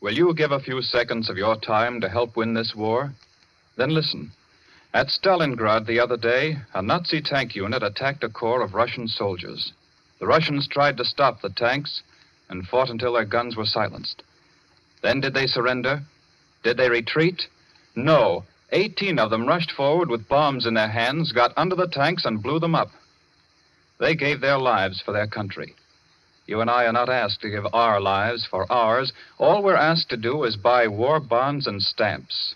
Will you give a few seconds of your time to help win this war? Then listen. At Stalingrad the other day, a Nazi tank unit attacked a corps of Russian soldiers. The Russians tried to stop the tanks and fought until their guns were silenced. Then did they surrender? Did they retreat? No. 18 of them rushed forward with bombs in their hands, got under the tanks, and blew them up. They gave their lives for their country. You and I are not asked to give our lives for ours. All we're asked to do is buy war bonds and stamps.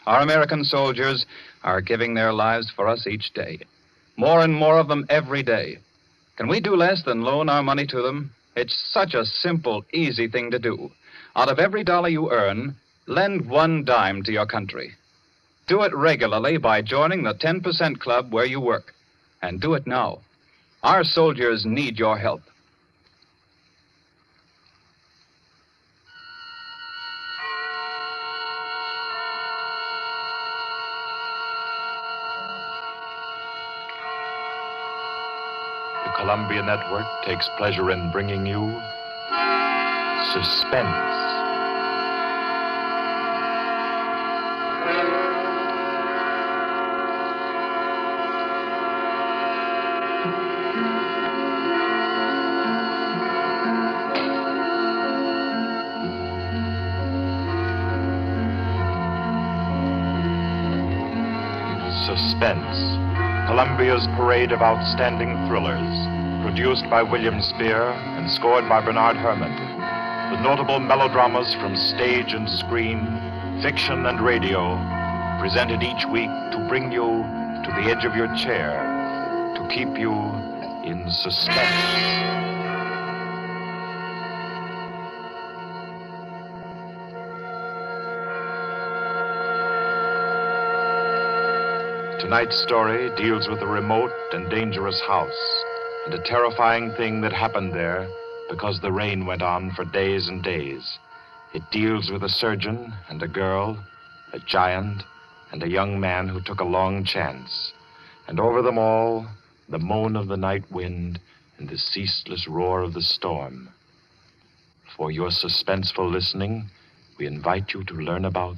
Our American soldiers are giving their lives for us each day. More and more of them every day. Can we do less than loan our money to them? It's such a simple, easy thing to do. Out of every dollar you earn, lend 1 dime to your country. Do it regularly by joining the 10% club where you work. And do it now. Our soldiers need your help. The Columbia Network takes pleasure in bringing you Suspense. Suspense, Columbia's parade of outstanding thrillers, produced by William Spear and scored by Bernard Herrmann. The notable melodramas from stage and screen, fiction and radio, presented each week to bring you to the edge of your chair, to keep you in suspense. Tonight's story deals with a remote and dangerous house and a terrifying thing that happened there because the rain went on for days and days. It deals with a surgeon and a girl, a giant, and a young man who took a long chance. And over them all, the moan of the night wind and the ceaseless roar of the storm. For your suspenseful listening, we invite you to learn about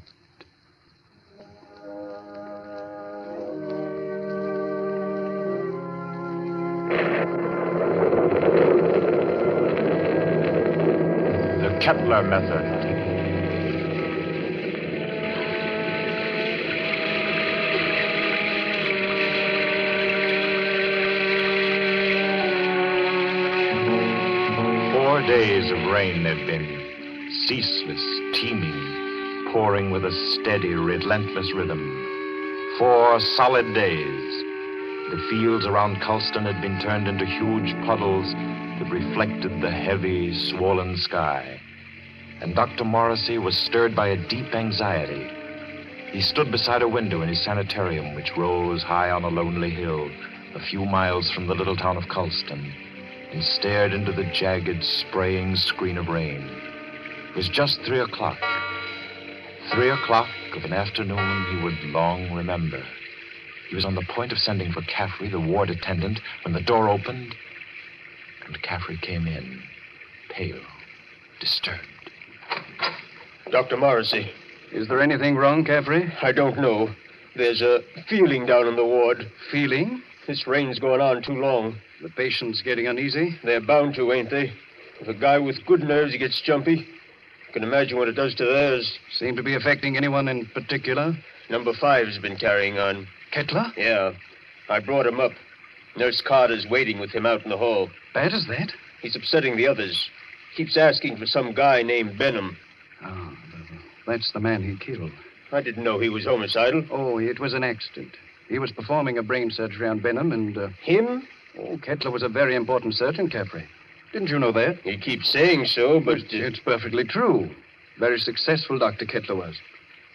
Kettler method. Four days of rain there'd been, ceaseless, teeming, pouring with a steady, relentless rhythm. 4 solid days. The fields around Culston had been turned into huge puddles that reflected the heavy, swollen sky. And Dr. Morrissey was stirred by a deep anxiety. He stood beside a window in his sanitarium, which rose high on a lonely hill, a few miles from the little town of Culston, and stared into the jagged, spraying screen of rain. It was just 3 o'clock. 3 o'clock of an afternoon he would long remember. He was on the point of sending for Caffrey, the ward attendant, when the door opened, and Caffrey came in, pale, disturbed. Dr. Morrissey. Is there anything wrong, Caffrey? I don't know. There's a feeling down in the ward. Feeling? This rain's going on too long. The patient's getting uneasy? They're bound to, ain't they? If a guy with good nerves gets jumpy, you can imagine what it does to theirs. Seem to be affecting anyone in particular? Number 5's been carrying on. Kettler? Yeah. I brought him up. Nurse Carter's waiting with him out in the hall. Bad as that? He's upsetting the others. Keeps asking for some guy named Benham. Oh, that's the man he killed. I didn't know he was homicidal. Oh, it was an accident. He was performing a brain surgery on Benham and... Him? Oh, Kettler was a very important surgeon, Caffrey. Didn't you know that? He keeps saying so, but... It's perfectly true. Very successful Dr. Kettler was.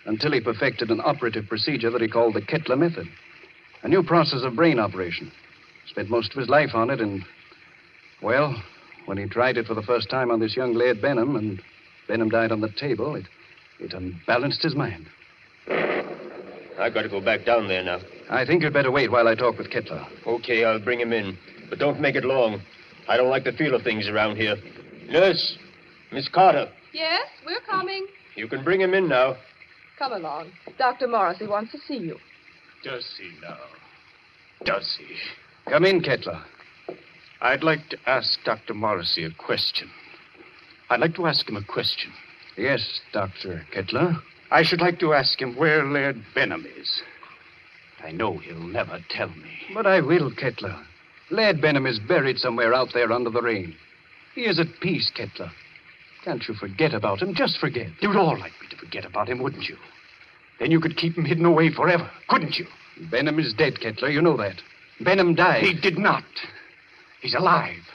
Until he perfected an operative procedure that he called the Kettler method. A new process of brain operation. Spent most of his life on it and... Well, when he tried it for the first time on this young lad Benham, and Benham died on the table, it unbalanced his mind. I got to go back down there now. I think you'd better wait while I talk with Kettler. Okay, I'll bring him in. But don't make it long. I don't like the feel of things around here. Nurse, Miss Carter. Yes, we're coming. You can bring him in now. Come along. Dr. Morrissey wants to see you. Does he now? Does he? Come in, Kettler. I'd like to ask Dr. Morrissey a question. I'd like to ask him a question. Yes, Dr. Kettler. I should like to ask him where Laird Benham is. I know he'll never tell me. But I will, Kettler. Laird Benham is buried somewhere out there under the rain. He is at peace, Kettler. Can't you forget about him? Just forget. You'd all like me to forget about him, wouldn't you? Then you could keep him hidden away forever, couldn't you? Benham is dead, Kettler. You know that. Benham died. He did not. He's alive.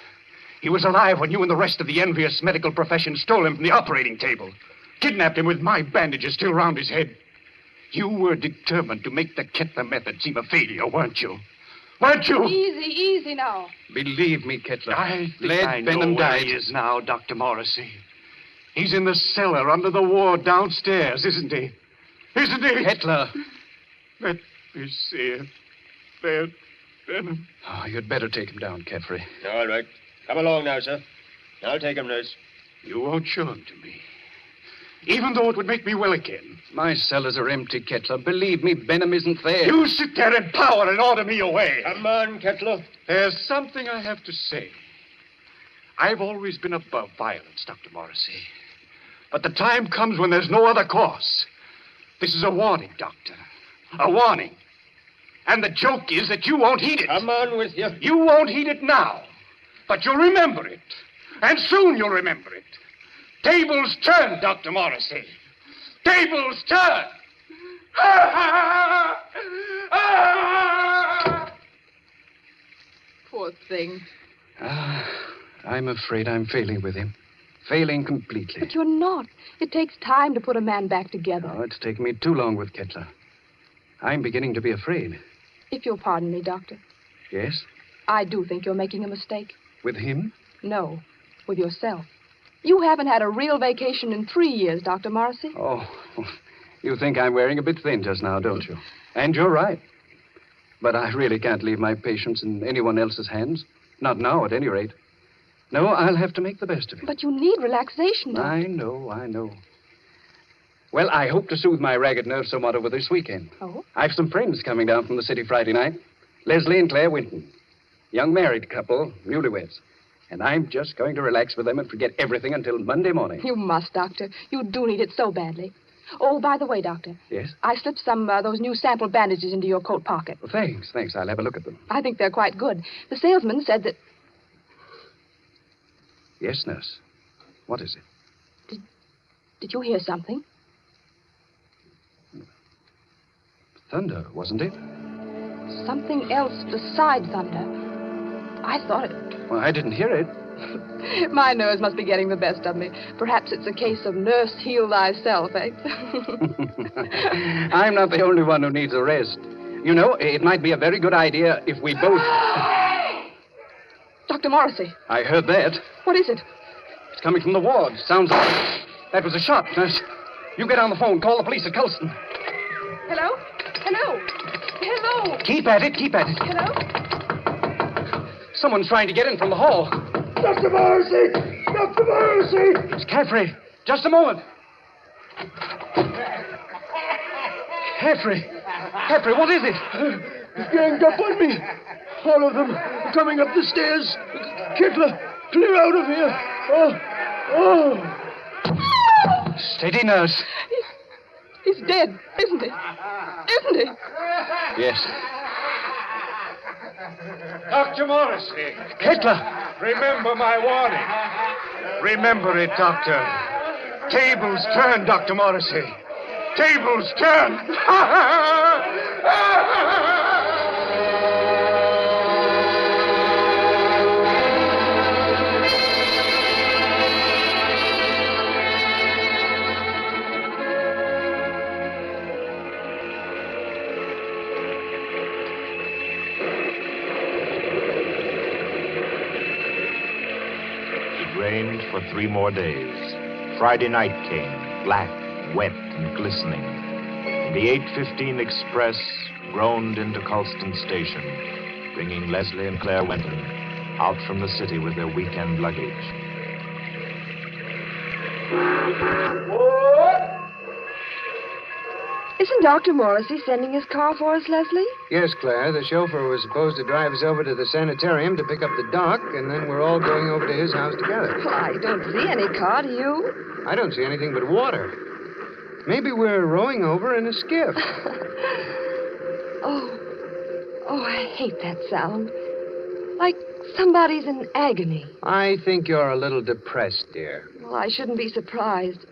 He was alive when you and the rest of the envious medical profession stole him from the operating table, kidnapped him with my bandages still round his head. You were determined to make the Kettler method seem a failure, weren't you? Weren't you? Easy now. Believe me, Kettler. I think Laird I know Benham where died. he is now, Dr. Morrissey. He's in the cellar under the ward downstairs, isn't he? Isn't he? Kettler. Let me see it. Laird Benham. Oh, you'd better take him down, Caffrey. All right. Come along now, sir. I'll take him, nurse. You won't show him to me. Even though it would make me well again. My cellars are empty, Kettler. Believe me, Benham isn't there. You sit there in power and order me away. Come on, Kettler. There's something I have to say. I've always been above violence, Dr. Morrissey. But the time comes when there's no other course. This is a warning, Doctor. A warning. And the joke is that you won't heed it. Come on with you. You won't heed it now. But you'll remember it. And soon you'll remember it. Tables turn, Dr. Morrissey. Tables turn. Poor thing. I'm afraid I'm failing with him. Failing completely. But you're not. It takes time to put a man back together. Oh, it's taken me too long with Kettler. I'm beginning to be afraid. If you'll pardon me, Doctor, Yes? I do think you're making a mistake. With him? No, with yourself. You haven't had a real vacation in 3 years, Dr. Morrissey. Oh, you think I'm wearing a bit thin just now, don't you? And you're right. But I really can't leave my patients in anyone else's hands. Not now, at any rate. No, I'll have to make the best of it. But you need relaxation, Doctor. I know. Well, I hope to soothe my ragged nerves somewhat over this weekend. Oh? I've some friends coming down from the city Friday night. Leslie and Claire Winton. Young married couple, newlyweds. And I'm just going to relax with them and forget everything until Monday morning. You must, Doctor. You do need it so badly. Oh, by the way, Doctor. Yes? I slipped some those new sample bandages into your coat pocket. Well, thanks. I'll have a look at them. I think they're quite good. The salesman said that... Yes, nurse. What is it? Did you hear something? Thunder, wasn't it? Something else besides thunder. I thought it... Well, I didn't hear it. My nerves must be getting the best of me. Perhaps it's a case of nurse heal thyself, eh? I'm not the only one who needs a rest. You know, it might be a very good idea if we both... Dr. Morrissey, I heard that. what is it? It's coming from the ward. Sounds like... That was a shot, nurse. You get on the phone. Call the police at Colston. Hello? Hello? Hello? Keep at it. Hello? Someone's trying to get in from the hall. Dr. Morrissey! Dr. Morrissey! It's Caffrey. Just a moment. Caffrey, what is it? He's ganged up on me. All of them are coming up the stairs. Kettler, clear out of here. Oh. Steady, nurse. He's dead, isn't he? Isn't he? Yes. Dr. Morrissey. Kettler. Remember my warning. Remember it, Doctor. Tables turn, Dr. Morrissey. Tables turn. It rained for 3 more days. Friday night came, black, wet, and glistening. And the 8:15 express groaned into Colston Station, bringing Leslie and Claire Winton out from the city with their weekend luggage. Isn't Dr. Morrissey sending his car for us, Leslie? Yes, Claire. The chauffeur was supposed to drive us over to the sanitarium to pick up the doc, and then we're all going over to his house together. Well, I don't see any car, do you? I don't see anything but water. Maybe we're rowing over in a skiff. Oh, I hate that sound. Like somebody's in agony. I think you're a little depressed, dear. Well, I shouldn't be surprised.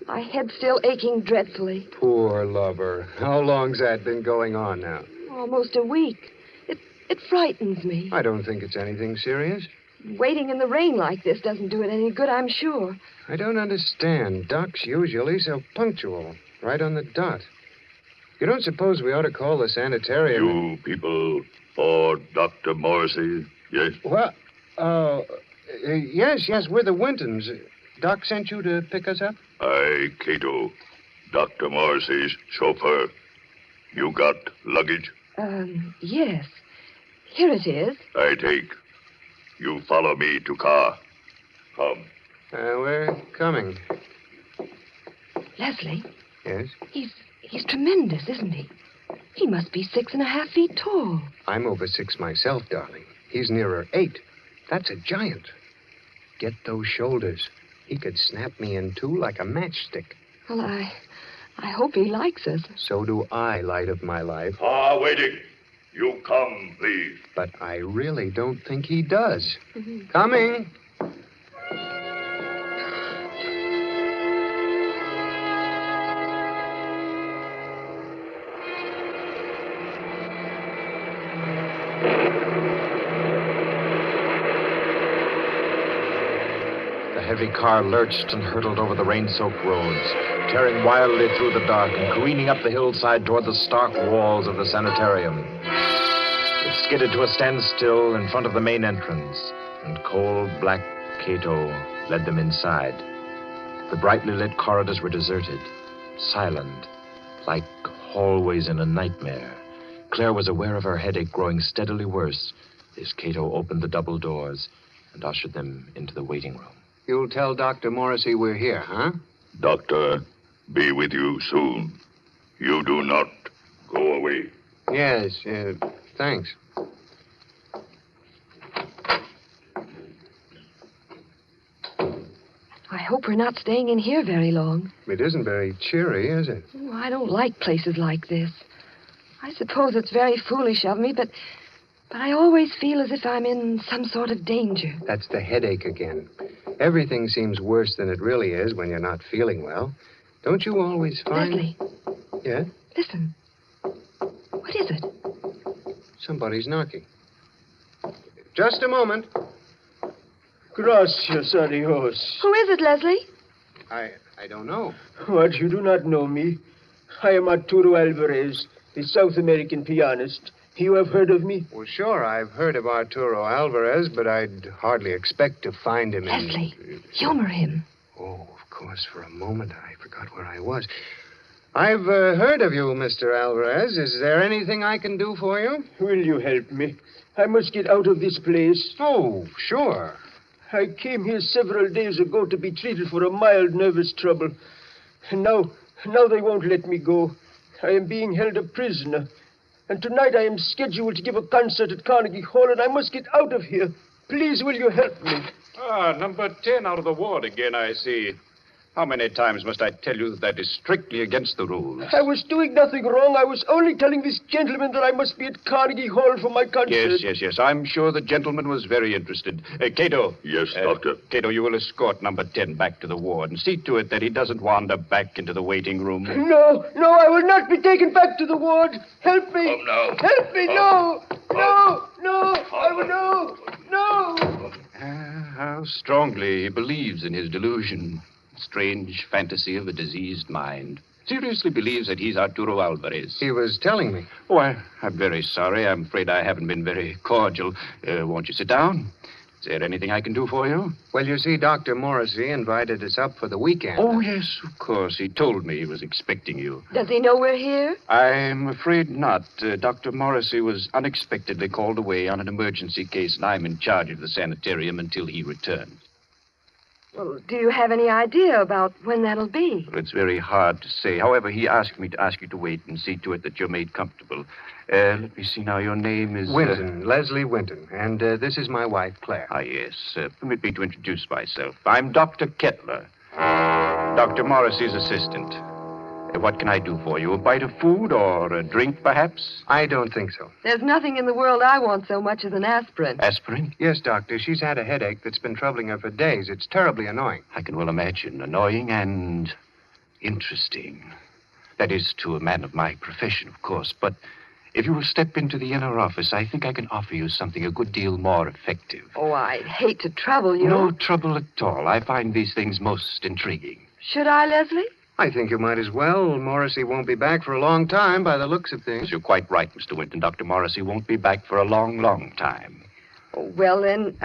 My head's still aching dreadfully. Poor lover. How long's that been going on now? Almost a week. It frightens me. I don't think it's anything serious. Waiting in the rain like this doesn't do it any good, I'm sure. I don't understand. Doc's usually so punctual. Right on the dot. You don't suppose we ought to call the sanitarium? You people for Dr. Morrissey, yes? Well, yes, we're the Wintons. Doc sent you to pick us up? I, Cato, Dr. Morrissey's chauffeur. You got luggage? Yes. Here it is. I take. You follow me to car. Come. We're coming. Leslie, Yes? he's tremendous, isn't he? He must be 6.5 feet tall. I'm over 6 myself, darling. He's nearer 8. That's a giant. Get those shoulders. He could snap me in two like a matchstick. Well, I hope he likes us. So do I, light of my life. Car waiting. You come, please. But I really don't think he does. Coming. The heavy car lurched and hurtled over the rain-soaked roads, tearing wildly through the dark and careening up the hillside toward the stark walls of the sanitarium. It skidded to a standstill in front of the main entrance, and cold black Cato led them inside. The brightly lit corridors were deserted, silent, like hallways in a nightmare. Claire was aware of her headache growing steadily worse as Cato opened the double doors and ushered them into the waiting room. You'll tell Dr. Morrissey we're here, huh? Doctor, be with you soon. You do not go away. Yes, thanks. I hope we're not staying in here very long. It isn't very cheery, is it? Oh, I don't like places like this. I suppose it's very foolish of me, but I always feel as if I'm in some sort of danger. That's the headache again. Everything seems worse than it really is when you're not feeling well. Don't you always find... Leslie, Yeah? listen. What is it? Somebody's knocking. Just a moment. Gracias a Dios. Who is it, Leslie? I don't know. What, you do not know me? I am Arturo Alvarez, the South American pianist. You have heard of me? Well, sure, I've heard of Arturo Alvarez, but I'd hardly expect to find him in... Leslie, humor him. Oh, of course, for a moment I forgot where I was. I've heard of you, Mr. Alvarez. Is there anything I can do for you? Will you help me? I must get out of this place. Oh, sure. I came here several days ago to be treated for a mild nervous trouble. And now they won't let me go. I am being held a prisoner. And tonight I am scheduled to give a concert at Carnegie Hall, and I must get out of here. Please, will you help me? Number 10 out of the ward again, I see. How many times must I tell you that is strictly against the rules? I was doing nothing wrong. I was only telling this gentleman that I must be at Carnegie Hall for my concert. Yes. I'm sure the gentleman was very interested. Cato. Yes, Doctor. Cato, you will escort number 10 back to the ward and see to it that he doesn't wander back into the waiting room. No, I will not be taken back to the ward. Help me. Come now. Help me, no. I will no. How strongly he believes in his delusion. Strange fantasy of a diseased mind. Seriously believes that he's Arturo Alvarez. He was telling me. Oh, I'm very sorry. I'm afraid I haven't been very cordial. Won't you sit down? Is there anything I can do for you? Well, you see, Dr. Morrissey invited us up for the weekend. Oh, yes, of course. He told me he was expecting you. Does he know we're here? I'm afraid not. Dr. Morrissey was unexpectedly called away on an emergency case, and I'm in charge of the sanitarium until he returns. Well, do you have any idea about when that'll be? Well, it's very hard to say. However, he asked me to ask you to wait and see to it that you're made comfortable. Let me see now. Your name is... Winton, Leslie Winton. And this is my wife, Claire. Ah, yes. Permit me to introduce myself. I'm Dr. Kettler, Dr. Morrissey's assistant. What can I do for you? A bite of food or a drink, perhaps? I don't think so. There's nothing in the world I want so much as an aspirin. Aspirin? Yes, Doctor. She's had a headache that's been troubling her for days. It's terribly annoying. I can well imagine. Annoying and interesting. That is to a man of my profession, of course. But if you will step into the inner office, I think I can offer you something a good deal more effective. Oh, I'd hate to trouble you. No trouble at all. I find these things most intriguing. Should I, Leslie? I think you might as well. Morrissey won't be back for a long time by the looks of things. You're quite right, Mr. Winton. Dr. Morrissey won't be back for a long, long time. Oh, well, then,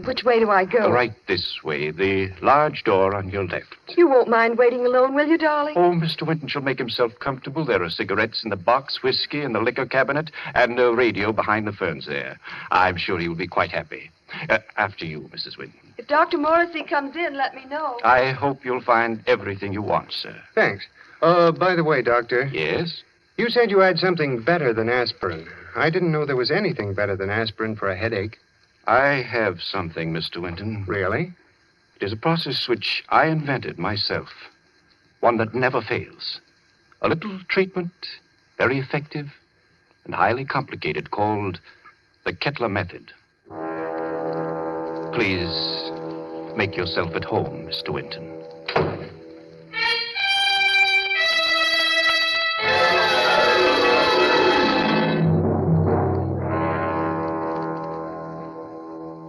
which way do I go? Right this way, the large door on your left. You won't mind waiting alone, will you, darling? Oh, Mr. Winton shall make himself comfortable. There are cigarettes in the box, whiskey in the liquor cabinet, and a radio behind the ferns there. I'm sure he will be quite happy. After you, Mrs. Winton. If Dr. Morrissey comes in, let me know. I hope you'll find everything you want, sir. Thanks. By the way, Doctor. Yes? You said you had something better than aspirin. I didn't know there was anything better than aspirin for a headache. I have something, Mr. Winton. Really? It is a process which I invented myself. One that never fails. A little treatment, very effective and highly complicated, called the Kettler method. Please make yourself at home, Mr. Winton.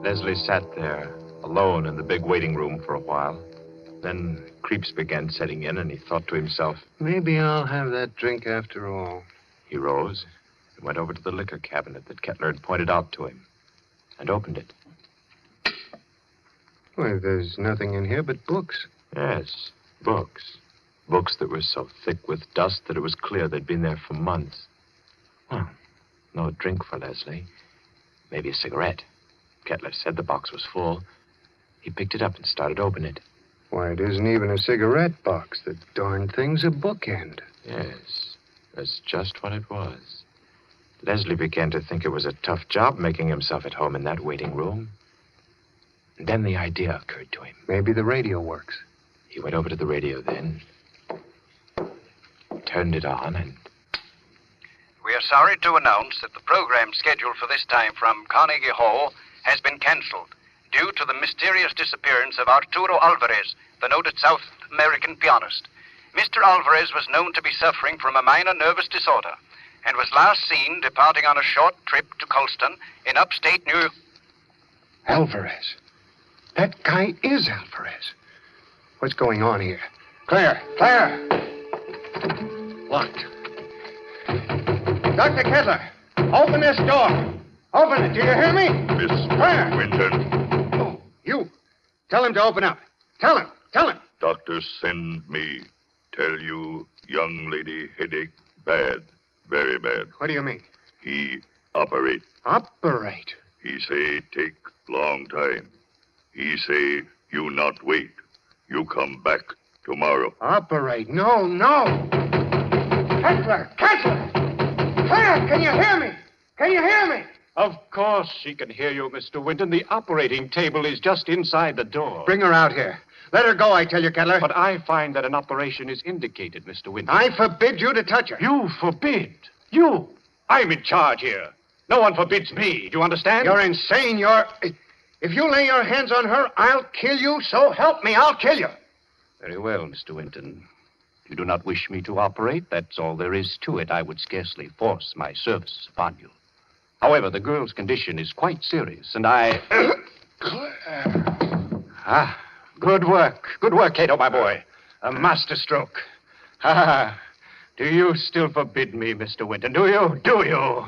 Leslie sat there, alone in the big waiting room for a while. Then creeps began setting in, and he thought to himself, maybe I'll have that drink after all. He rose and went over to the liquor cabinet that Kettler had pointed out to him and opened it. Well, there's nothing in here but books. Yes, books. Books that were so thick with dust that it was clear they'd been there for months. Well, no drink for Leslie. Maybe a cigarette. Kettler said the box was full. He picked it up and started to open it. Why, it isn't even a cigarette box. The darn thing's a bookend. Yes, that's just what it was. Leslie began to think it was a tough job making himself at home in that waiting room. And then the idea occurred to him. Maybe the radio works. He went over to the radio then, turned it on, and... We are sorry to announce that the program scheduled for this time from Carnegie Hall has been cancelled due to the mysterious disappearance of Arturo Alvarez, the noted South American pianist. Mr. Alvarez was known to be suffering from a minor nervous disorder and was last seen departing on a short trip to Colston in upstate New York. Alvarez. That guy is Alvarez. What's going on here? Claire! Claire! Locked. Dr. Kettler, open this door. Open it. Do you hear me? Miss Claire! Winton, Oh, you. Tell him to open up. Tell him. Tell him. doctor send me. Tell you, young lady headache bad. Very bad. What do you mean? He operate. Operate? He say take long time. He say you not wait. You come back tomorrow. Operate? No, no. Kettler! Kettler! Claire, can you hear me? Can you hear me? Of course she can hear you, Mr. Winton. The operating table is just inside the door. Bring her out here. Let her go, I tell you, Kettler. But I find that an operation is indicated, Mr. Winton. I forbid you to touch her. You forbid? You? I'm in charge here. No one forbids me. Do you understand? You're insane. If you lay your hands on her, I'll kill you. So help me, I'll kill you. Very well, Mr. Winton. You do not wish me to operate. That's all there is to it. I would scarcely force my services upon you. However, the girl's condition is quite serious, and I... Ah, good work. Good work, Cato, my boy. A masterstroke. Do you still forbid me, Mr. Winton? Do you? Do you?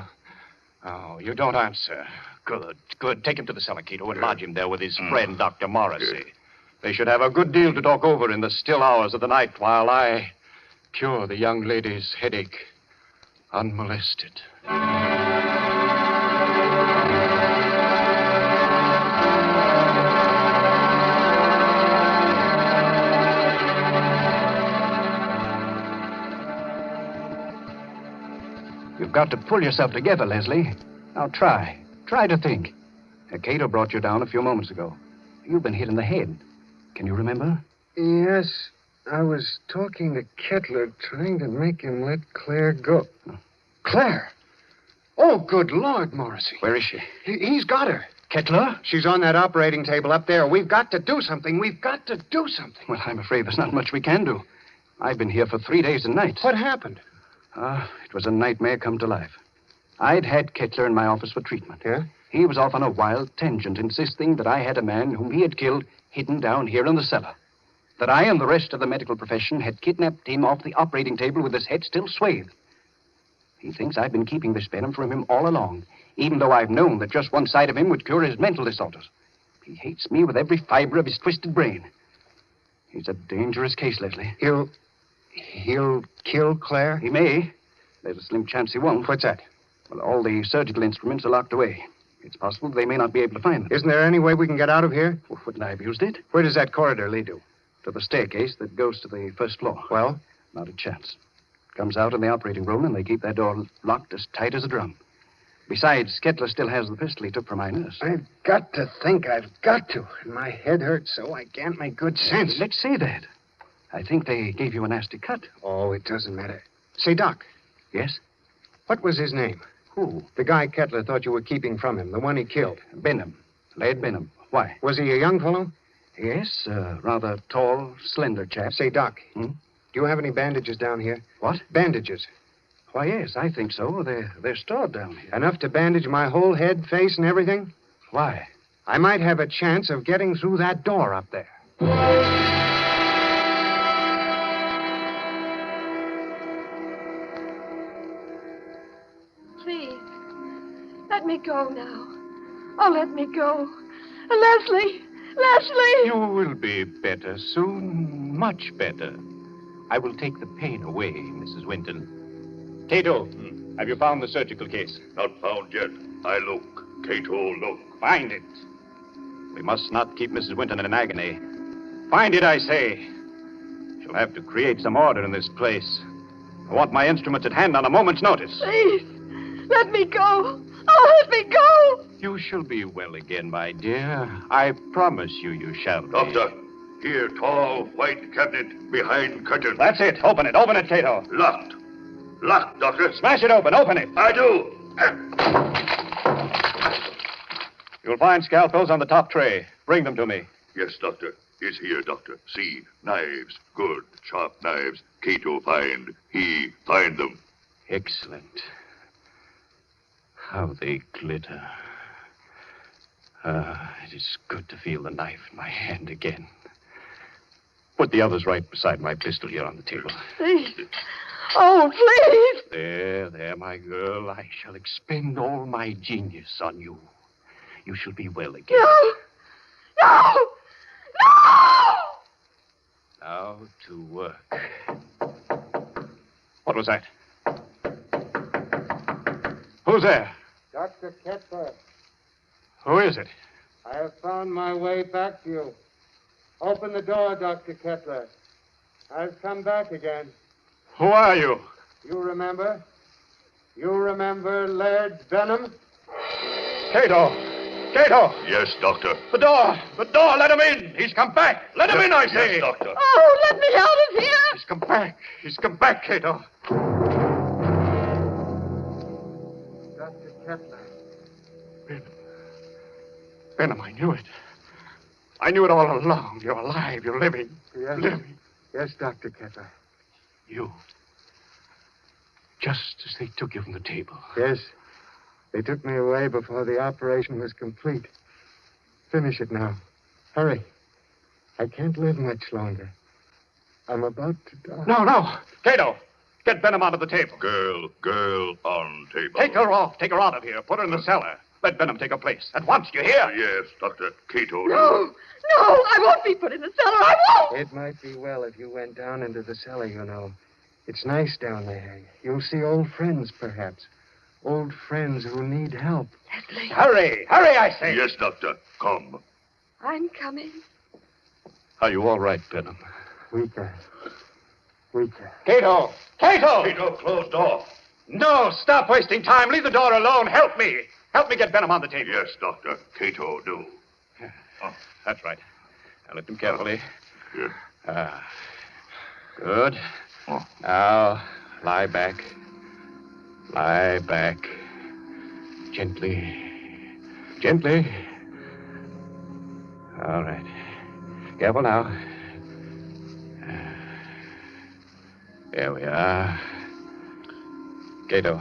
Oh, you don't answer. Good, good. Take him to the cellar, Cato, and lodge him there with his friend, Dr. Morrissey. They should have a good deal to talk over in the still hours of the night while I cure the young lady's headache unmolested. You've got to pull yourself together, Leslie. Now try. Try to think. Cato brought you down a few moments ago. You've been hit in the head. Can you remember? Yes, I was talking to Kettler, trying to make him let Claire go. Claire? Oh, good Lord, Morrissey. Where is she? He's got her. Kettler? She's on that operating table up there. We've got to do something. We've got to do something. Well, I'm afraid there's not much we can do. I've been here for 3 days and nights. What happened? It was a nightmare come to life. I'd had Kettler in my office for treatment. Yeah? He was off on a wild tangent, insisting that I had a man whom he had killed hidden down here in the cellar. That I and the rest of the medical profession had kidnapped him off the operating table with his head still swathed. He thinks I've been keeping this venom from him all along, even though I've known that just one side of him would cure his mental disorders. He hates me with every fiber of his twisted brain. He's a dangerous case, Leslie. He'll kill Claire? He may. There's a slim chance he won't. What's that? Well, all the surgical instruments are locked away. It's possible they may not be able to find them. Isn't there any way we can get out of here? Well, wouldn't I have used it? Where does that corridor lead to? To the staircase that goes to the first floor. Well? Not a chance. Comes out in the operating room, and they keep that door locked as tight as a drum. Besides, Kettler still has the pistol he took from my nurse. I've got to think. I've got to. And my head hurts so I can't make good sense. Let's say that. I think they gave you a nasty cut. Oh, it doesn't matter. Say, Doc. Yes? What was his name? Who? The guy Kettler thought you were keeping from him, the one he killed. Benham. Laird Benham. Why? Was he a young fellow? Yes, rather tall, slender chap. Say, Doc. Hmm? Do you have any bandages down here? What? Bandages. Why, yes, I think so. They're stored down here. Enough to bandage my whole head, face, and everything? Why? I might have a chance of getting through that door up there. Please, let me go now. Oh, let me go. Leslie! Leslie! You will be better soon, much better. I will take the pain away, Mrs. Winton. Cato, have you found the surgical case? Not found yet. I look. Cato, look. Find it. We must not keep Mrs. Winton in agony. Find it, I say. She'll have to create some order in this place. I want my instruments at hand on a moment's notice. Please, let me go. Oh, let me go. You shall be well again, my dear. I promise you shall be. Doctor, here, tall, white cabinet behind curtain. That's it. Open it, Cato. Locked. Locked, Doctor. Smash it open. Open it. I do. You'll find scalpels on the top tray. Bring them to me. Yes, Doctor. Is here, Doctor. See, knives. Good, sharp knives. Cato find. He find them. Excellent. How they glitter. It is good to feel the knife in my hand again. Put the others right beside my pistol here on the table. Please. Oh, please. There, my girl. I shall expend all my genius on you. You shall be well again. No. No. No. Now to work. What was that? Who's there? Dr. Kettler, Who is it? I have found my way back to you. Open the door, Dr. Kettler. I've come back again. Who are you? You remember? You remember Laird Benham? Cato! Cato! Yes, Doctor. The door! Let him in! He's come back! Let him in, I say! Yes, Doctor. Oh, let me out of here. He's come back! He's come back, Cato! Dr. Kettler. Benham, I knew it. I knew it all along. You're alive. You're living. Yes. Living. Yes, Dr. Kettler. You. Just as they took you from the table. Yes. They took me away before the operation was complete. Finish it now. Hurry. I can't live much longer. I'm about to die. No. Cato, get Benham out of the table. Girl on table. Take her off. Take her out of here. Put her in the cellar. Let Benham take her place. At once, you hear? Yes, Doctor. Cato. No. I won't be put in the cellar. I won't. It might be well if you went down into the cellar, you know. It's nice down there. You'll see old friends, perhaps. Old friends who need help. Leslie. Hurry, I say. Yes, Doctor. Come. I'm coming. Are you all right, Benham? Weaker. Cato! Cato, close door. No, stop wasting time. Leave the door alone. Help me. Help me get Benham on the table. Yes, Doctor. Cato, do. That's right. Now lift him carefully. Here. Good. Oh. Now, lie back. Lie back. Gently. Gently. All right. Careful now. There we are. Cato,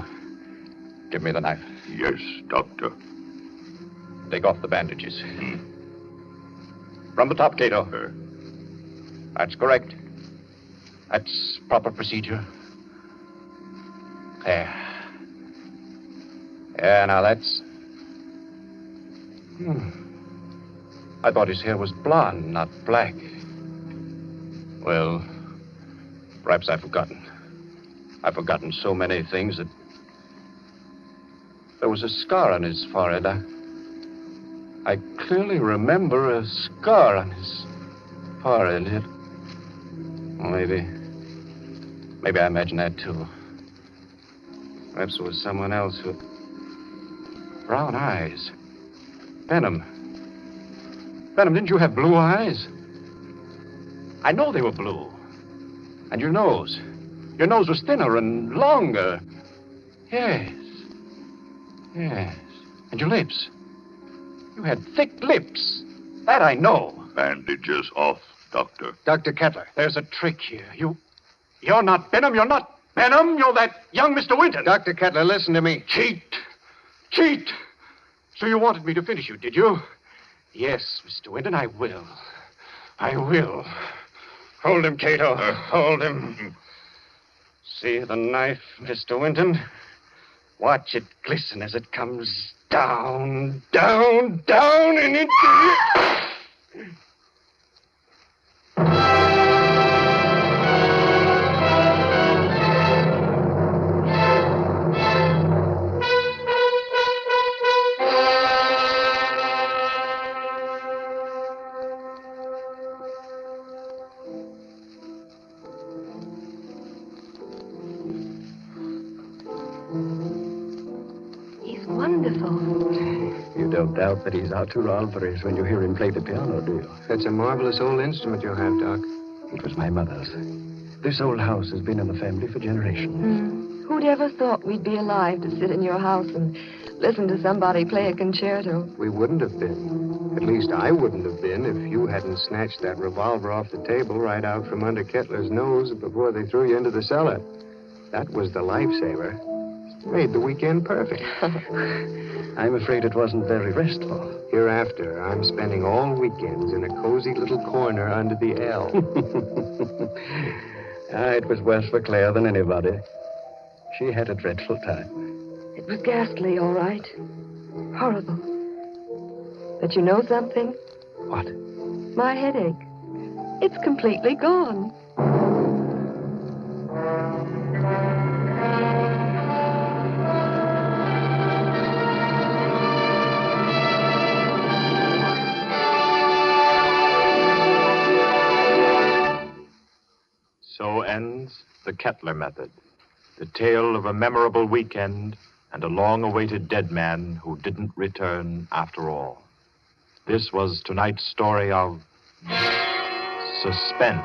give me the knife. Yes, Doctor. Take off the bandages. From the top, Cato. That's correct. That's proper procedure. There. Yeah, now that's... I thought his hair was blonde, not black. Well, perhaps I've forgotten. I've forgotten so many things that... There was a scar on his forehead. I clearly remember a scar on his forehead. Maybe I imagined that, too. Perhaps it was someone else with brown eyes. Benham. Benham, didn't you have blue eyes? I know they were blue. And your nose. Your nose was thinner and longer. Yes. Yes. And your lips. You had thick lips. That I know. Bandages off, Doctor. Dr. Kettler, there's a trick here. You're not Benham. You're not Benham. You're that young Mr. Winton. Dr. Kettler, listen to me. Cheat. Cheat. So you wanted me to finish you, did you? Yes, Mr. Winton, I will. I will. Hold him, Cato. Hold him. See the knife, Mr. Winton? Watch it glisten as it comes down, down, down, and into... You don't doubt that he's Arturo Alvarez when you hear him play the piano, do you? That's a marvelous old instrument you have, Doc. It was my mother's. This old house has been in the family for generations. Who'd ever thought we'd be alive to sit in your house and listen to somebody play a concerto? We wouldn't have been. At least I wouldn't have been if you hadn't snatched that revolver off the table right out from under Kettler's nose before they threw you into the cellar. That was the lifesaver. Made the weekend perfect. I'm afraid it wasn't very restful. Hereafter, I'm spending all weekends in a cozy little corner under the L. It was worse for Claire than anybody. She had a dreadful time. It was ghastly, all right. Horrible. But you know something? What? My headache. It's completely gone. So ends the Kettler method, the tale of a memorable weekend and a long-awaited dead man who didn't return after all. This was tonight's story of Suspense.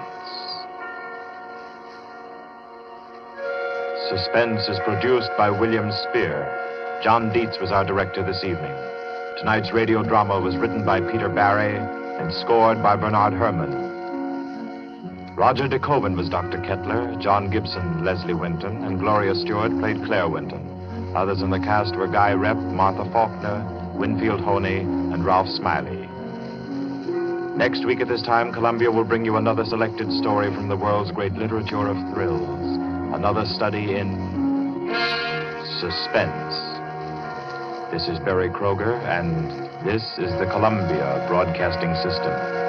Suspense is produced by William Spear. John Dietz was our director this evening. Tonight's radio drama was written by Peter Barry and scored by Bernard Herrmann. Roger De Koven was Dr. Kettler, John Gibson, Leslie Winton, and Gloria Stewart played Claire Winton. Others in the cast were Guy Repp, Martha Faulkner, Winfield Honey, and Ralph Smiley. Next week at this time, Columbia will bring you another selected story from the world's great literature of thrills. Another study in suspense. This is Barry Kroger, and this is the Columbia Broadcasting System.